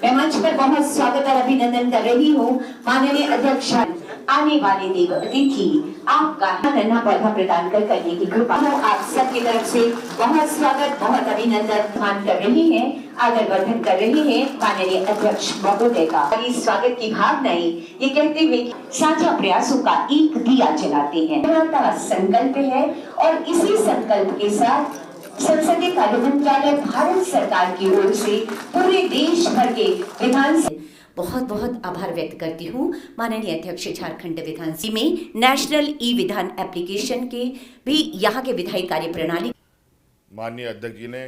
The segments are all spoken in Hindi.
मैं मंच पर बहुत स्वागत और अभिनंदन कर रही हूँ माननीय अध्यक्ष आने वाले देव अतिथि आपका नन्हा पौधा प्रदान करने की कृपा हो। आप सबकी तरफ से बहुत स्वागत बहुत अभिनंदन मान कर रही हैं, आदर वर्धन कर रही हैं माननीय अध्यक्ष महोदय का। इस स्वागत की भावनाएं ये कहते हुए साझा प्रयासों का एक दिया जलाते हैं। संकल्प है और इसी संकल्प के साथ संसदीय कार्य मंत्रालय भारत सरकार की ओर से पूरे देश भर के विधान बहुत बहुत आभार व्यक्त करती हूँ माननीय अध्यक्ष झारखंड विधानसभा में नेशनल ई विधान एप्लीकेशन के भी यहाँ के विधायी कार्य प्रणाली। माननीय अध्यक्ष जी ने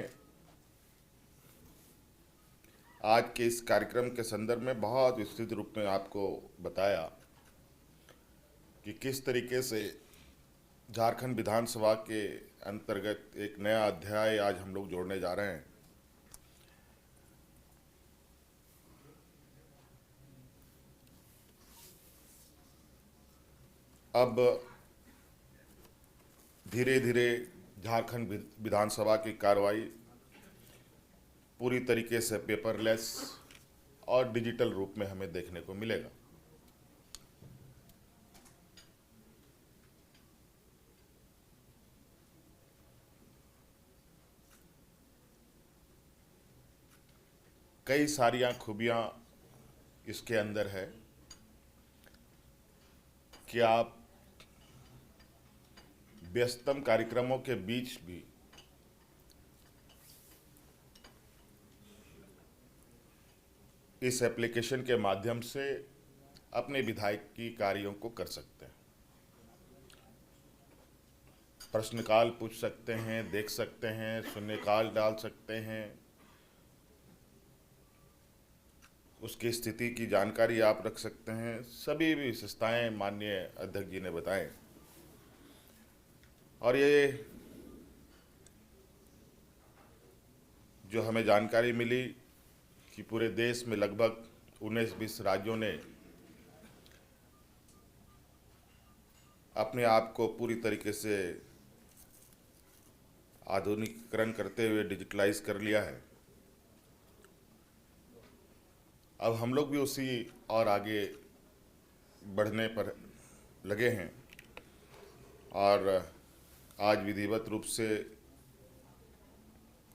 आज के इस कार्यक्रम के संदर्भ में बहुत विस्तृत रूप में आपको बताया कि किस तरीके से झारखंड विधानसभा के अंतर्गत एक नया अध्याय आज हम लोग जोड़ने जा रहे हैं। अब धीरे धीरे झारखंड विधानसभा की कार्रवाई पूरी तरीके से पेपरलेस और डिजिटल रूप में हमें देखने को मिलेगा। कई सारी खूबियां इसके अंदर है कि आप व्यस्तम कार्यक्रमों के बीच भी इस एप्लीकेशन के माध्यम से अपने विधायकी कार्यों को कर सकते हैं। प्रश्नकाल पूछ सकते हैं, देख सकते हैं, शून्यकाल डाल सकते हैं, उसकी स्थिति की जानकारी आप रख सकते हैं। सभी विशेषताएं माननीय अध्यक्ष जी ने बताएं और ये जो हमें जानकारी मिली कि पूरे देश में लगभग 19-20 राज्यों ने अपने आप को पूरी तरीके से आधुनिकीकरण करते हुए डिजिटलाइज कर लिया है। अब हम लोग भी उसी और आगे बढ़ने पर लगे हैं और आज विधिवत रूप से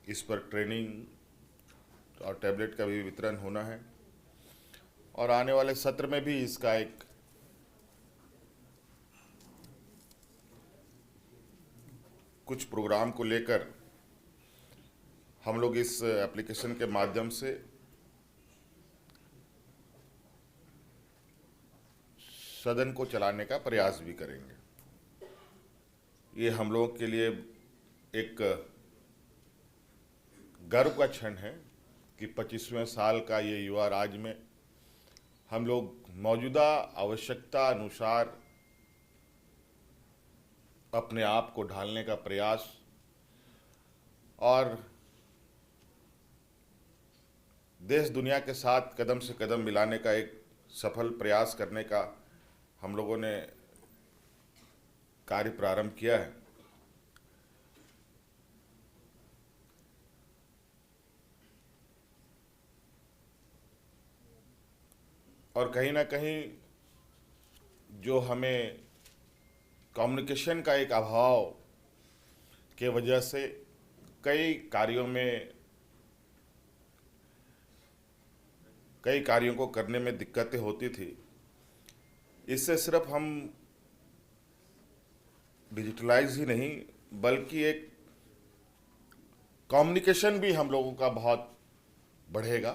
इस पर ट्रेनिंग और टैबलेट का भी वितरण होना है और आने वाले सत्र में भी इसका एक कुछ प्रोग्राम को लेकर हम लोग इस एप्लीकेशन के माध्यम से सदन को चलाने का प्रयास भी करेंगे। ये हम लोगों के लिए एक गर्व का क्षण है कि 25वें साल का ये युवा राज्य में हम लोग मौजूदा आवश्यकता अनुसार अपने आप को ढालने का प्रयास और देश दुनिया के साथ कदम से कदम मिलाने का एक सफल प्रयास करने का हम लोगों ने कार्य प्रारंभ किया है। और कहीं ना कहीं जो हमें कम्युनिकेशन का एक अभाव के वजह से कई कार्यों को करने में दिक्कतें होती थी, इससे सिर्फ हम डिजिटलाइज ही नहीं बल्कि एक कम्युनिकेशन भी हम लोगों का बहुत बढ़ेगा,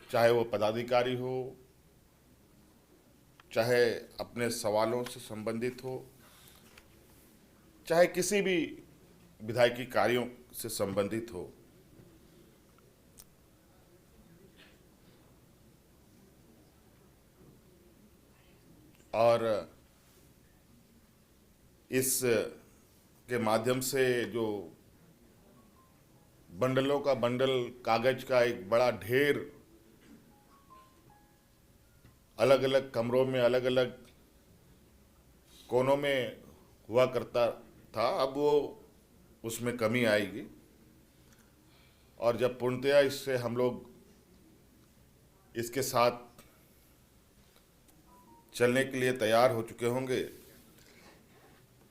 चाहे वो पदाधिकारी हो, चाहे अपने सवालों से संबंधित हो, चाहे किसी भी विधायकी कार्यों से संबंधित हो। और इस के माध्यम से जो बंडलों का बंडल कागज का एक बड़ा ढेर अलग अलग कमरों में अलग अलग कोनों में हुआ करता था, अब वो उसमें कमी आएगी और जब पूर्णतया इससे हम लोग इसके साथ चलने के लिए तैयार हो चुके होंगे,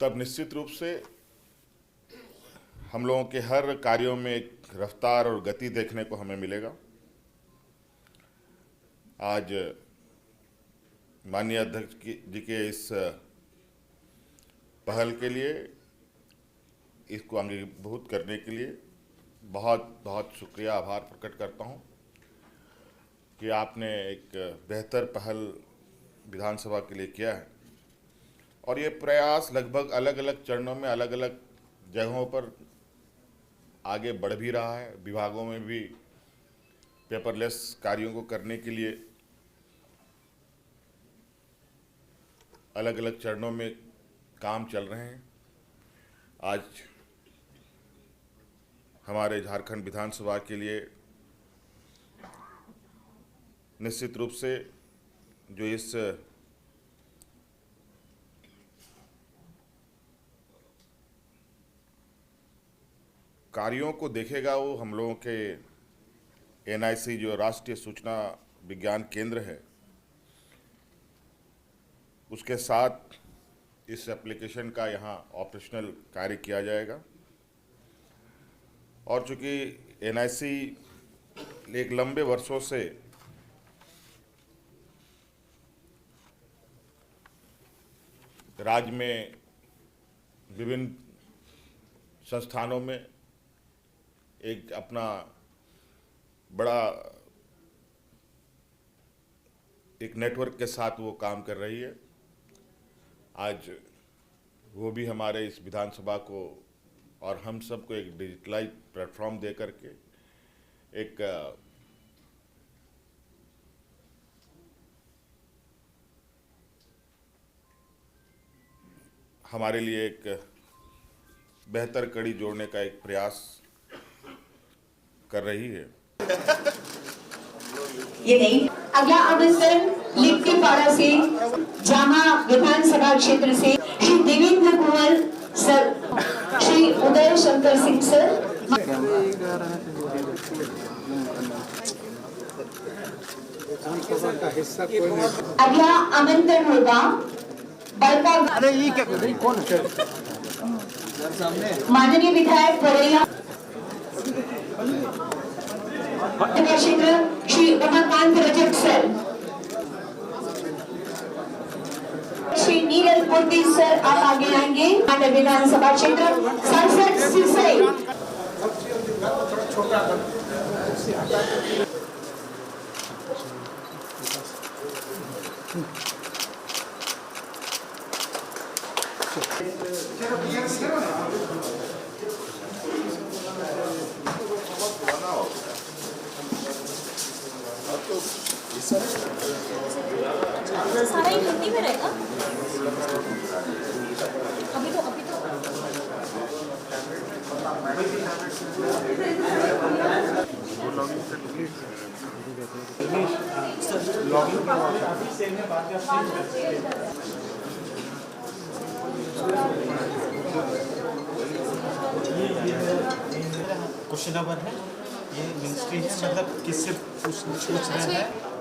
तब निश्चित रूप से हम लोगों के हर कार्यों में एक रफ्तार और गति देखने को हमें मिलेगा। आज माननीय अध्यक्ष जी के इस पहल के लिए, इसको अंगीभूत करने के लिए बहुत बहुत शुक्रिया, आभार प्रकट करता हूं कि आपने एक बेहतर पहल विधानसभा के लिए किया है। और ये प्रयास लगभग अलग अलग चरणों में अलग अलग जगहों पर आगे बढ़ भी रहा है। विभागों में भी पेपरलेस कार्यों को करने के लिए अलग अलग चरणों में काम चल रहे हैं। आज हमारे झारखंड विधानसभा के लिए निश्चित रूप से जो इस कार्यों को देखेगा, वो हम लोगों के एनआईसी जो राष्ट्रीय सूचना विज्ञान केंद्र है, उसके साथ इस एप्लीकेशन का यहाँ ऑपरेशनल कार्य किया जाएगा। और चूंकि एनआईसी एक लंबे वर्षों से राज्य में विभिन्न संस्थानों में एक अपना बड़ा एक नेटवर्क के साथ वो काम कर रही है, आज वो भी हमारे इस विधानसभा को और हम सबको एक डिजिटलाइज प्लेटफॉर्म दे करके एक हमारे लिए एक बेहतर कड़ी जोड़ने का एक प्रयास कर रही है। ये नहीं, अगला आमंत्रण लिट्टीपाड़ा से, जामा विधानसभा क्षेत्र से श्री देवेंद्र कुंवर सर, श्री उदय शंकर सिंह सर। अगला आमंत्रण होगा बड़का माननीय विधायक बरैया क्षेत्र श्री उमाकांत रजक सर, श्री नीरज मूर्ति सर आप आगे आएंगे। माननीय विधानसभा क्षेत्र सांसद सिरसई। सारा ही हिंदी में रहेगा। अभी तो क्वेश्चन नंबर है, ये मिनिस्ट्री है, मतलब किससे पूछ रहे हैं।